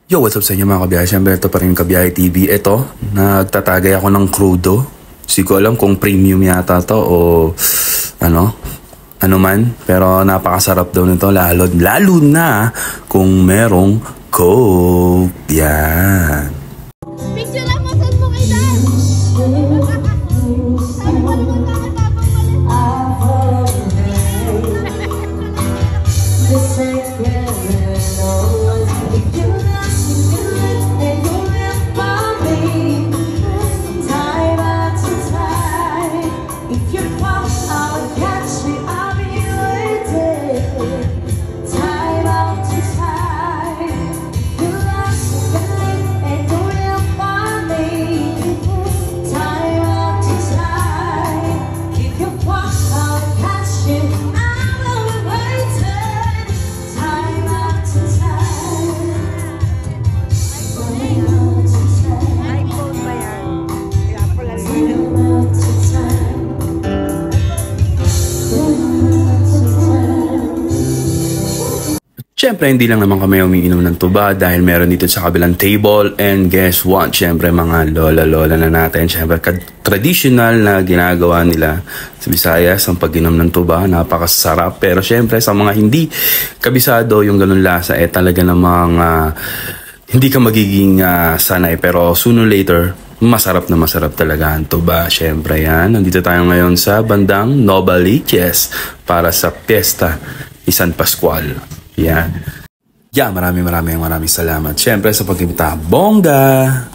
Yo, what's up sa inyo mga kabiyahe? Siyempre, ito pa rin yung Kabiyahe TV. Ito, nagtatagay ako ng crudo. Hindi ko alam kung premium yata to o ano man. Pero napakasarap daw nito, lalo na kung merong Coke. Yan. Picture lang mo, saan mo kayo dahil? Sabi ko naman nakatapang Siyempre, hindi lang naman kami umiinom ng tuba dahil meron dito sa kabilang table. And guess what? Siyempre, mga lola-lola na natin. Siyempre, traditional na ginagawa nila sa Visayas ang pag-inom ng tuba. Napakasarap. Pero siyempre, sa mga hindi kabisado yung ganun lasa, talaga namang hindi ka magiging sanay. Pero sooner or later, masarap na masarap talaga ang tuba. Siyempre yan. Nandito tayo ngayon sa bandang Novaliches para sa Fiesta ni San Pascual. Yan. Yeah, maraming salamat. Siyempre sa pag-imbita. Bongga!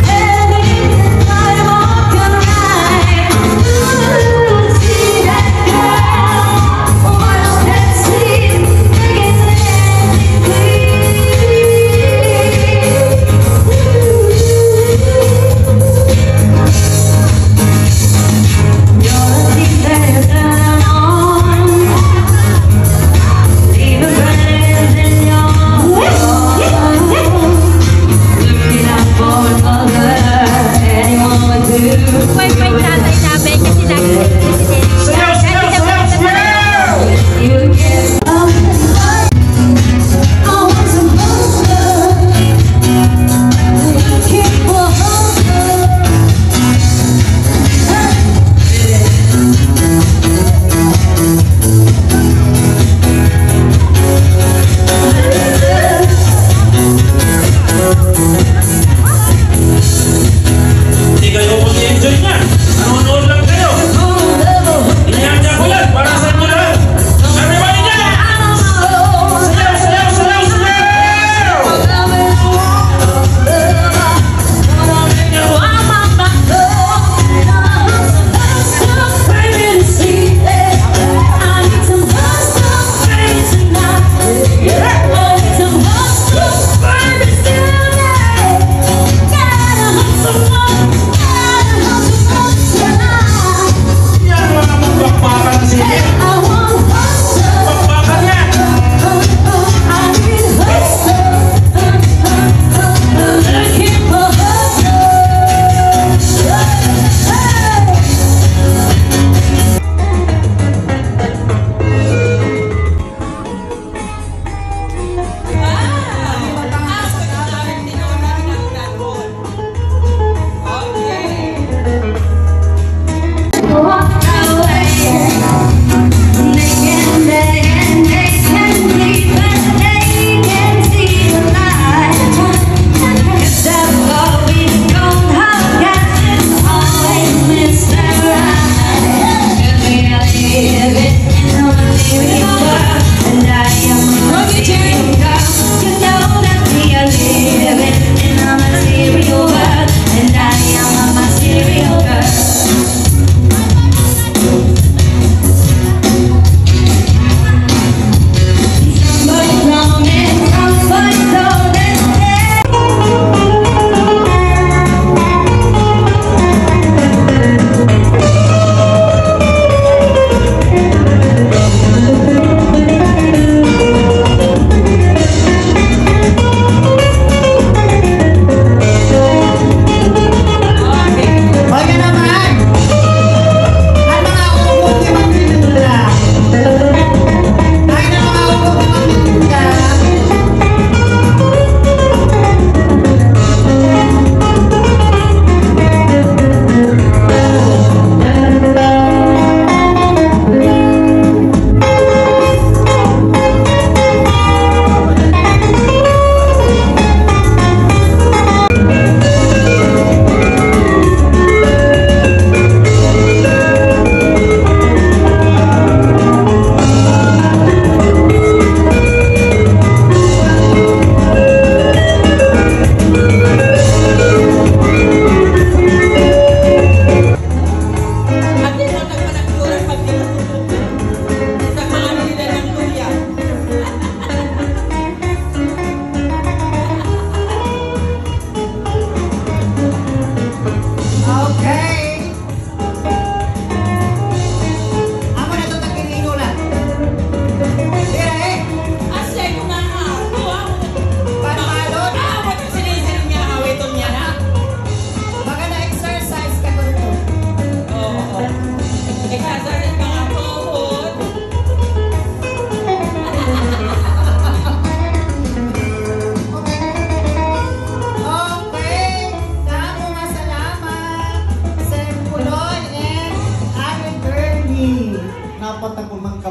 For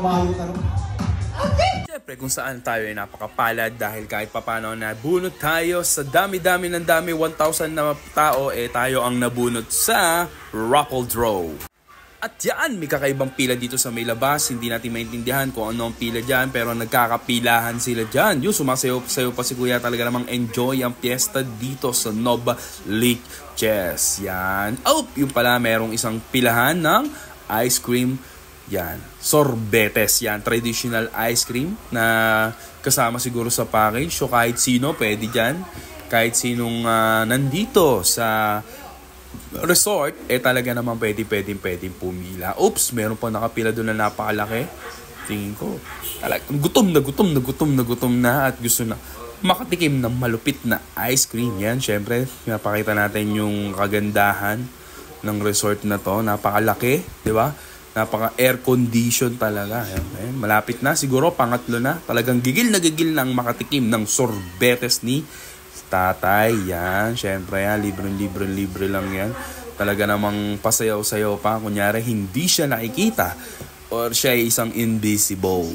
kabayo tanong. Siyempre kung saan tayo ay napakapalad dahil kahit papano nabunot tayo sa dami-dami ng dami 1,000 na tao tayo ang nabunot sa raffle draw. At yan, may kakaibang pila dito sa may labas. Hindi natin maintindihan kung ano ang pila dyan, pero nagkakapilahan sila dyan. Yung sumasayo-sayo pa si Kuya, talaga namang enjoy ang piyesta dito sa Nova Lake Chess. Yan. Oh, yung pala merong isang pilahan ng ice cream. Yan. Sorbetes. Yan. Traditional ice cream na kasama siguro sa package. So kahit sino pwede dyan. Kahit sinong nandito sa resort, talaga naman pwedeng pumila. Oops, meron pa nakapila doon na napakalaki. Tingin ko, gutom na at gusto na makatikim ng malupit na ice cream. Yan, syempre, napakita natin yung kagandahan ng resort na to. Napakalaki, di ba? Napaka-air condition talaga. Ayan, malapit na, siguro pangatlo na. Talagang gigil na makatikim ng sorbetes ni tatay. Yan, syempre yan, libre lang yan. Talaga namang pasayaw-sayaw pa. Kunyari, hindi siya nakikita or siya ay isang invisible.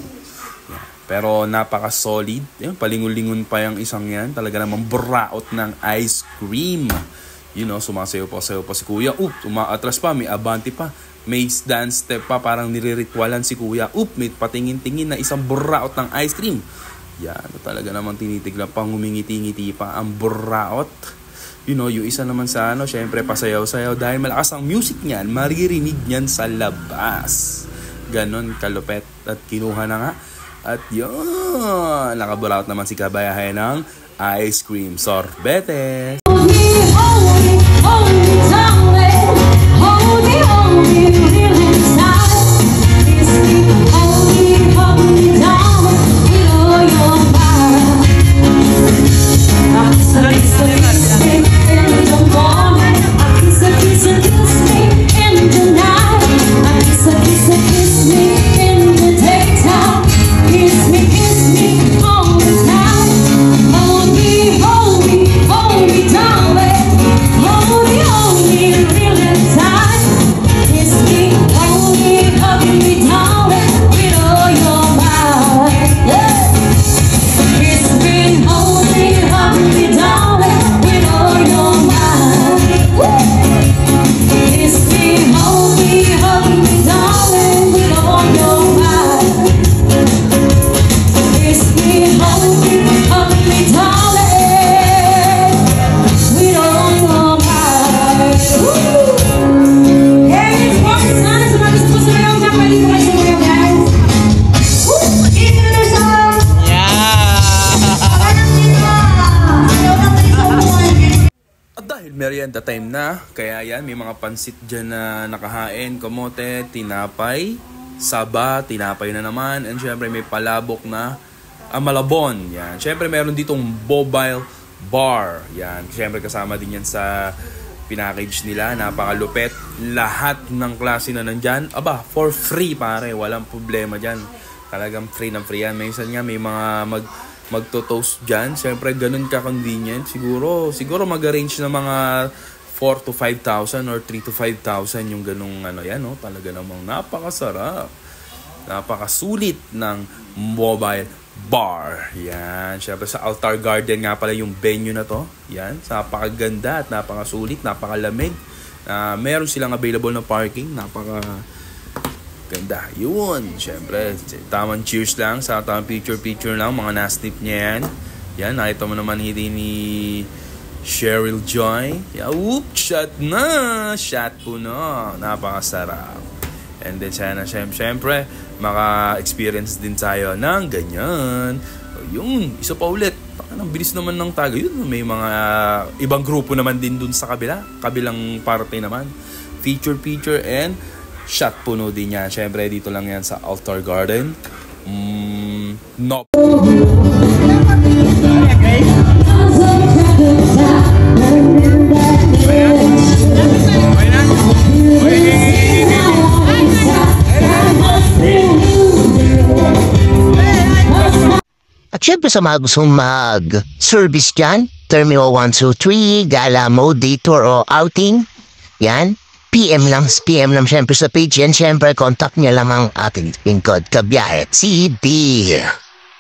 Yan. Pero napaka-solid. Yan, palingon-lingon pa yung isang yan. Talaga namang braot ng ice cream. You know, sumasayaw pa si Kuya. Umaatras pa, may abante pa. May dance step pa, parang niriritwalan si Kuya. May patingin-tingin na isang braot ng ice cream. Yan, talaga naman tinitiglan pang humingiti-ngiti pa ang buraot. You know, yung isa naman sa syempre pasayaw-sayaw dahil malakas ang music niyan, maririnig niyan sa labas. Ganon kalupet at kinuha na nga. At yun, nakaburaot naman si Kabayahe ng ice cream sorbetes. Merienda time na, kaya yan, may mga pansit dyan na nakahain, kamote, tinapay, saba, tinapay na naman, and syempre may palabok na malabon. Yan. Syempre meron ditong mobile bar. Yan. Syempre kasama din yan sa pinackage nila, napakalupet. Lahat ng klase na nandyan, for free pare, walang problema dyan. Talagang free na free yan. Minsan nga may mga magto-toast dyan. Siyempre, ganun ka-convenient. Siguro mag-arrange na mga 4 to 5,000 or 3 to 5,000 yung ganung yan, no? Talaga namang napakasarap. Napakasulit ng mobile bar. Yan. Siyempre, sa Altar Garden nga pala yung venue na to. Yan. Napakaganda at napakasulit, napakalamig. Meron silang available na parking. Ganda. Yun. Siyempre, tamang cheers lang. Sa tamang picture lang. Mga na-snip niya yan. Yan. Nakita mo naman hindi ni Cheryl Joy. Shot na. Shot po na. Napakasarap. And then sana siyempre, maka-experience din tayo ng ganyan. Yung isa pa ulit. Ang bilis naman ng taga. Yun. May mga ibang grupo naman din dun sa kabilang parte naman. Feature and shot puno din yan. Siyempre, dito lang yan sa Altar Garden. No. At syempre sa mga gustong mag-service dyan, Terminal 1, 2, 3, Gala Mode, Detour o Outing, yan. PM lang syempre sa page yan. Syempre, contact niya lang ang ating lingkod kabiyahe, si D.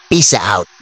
Peace out.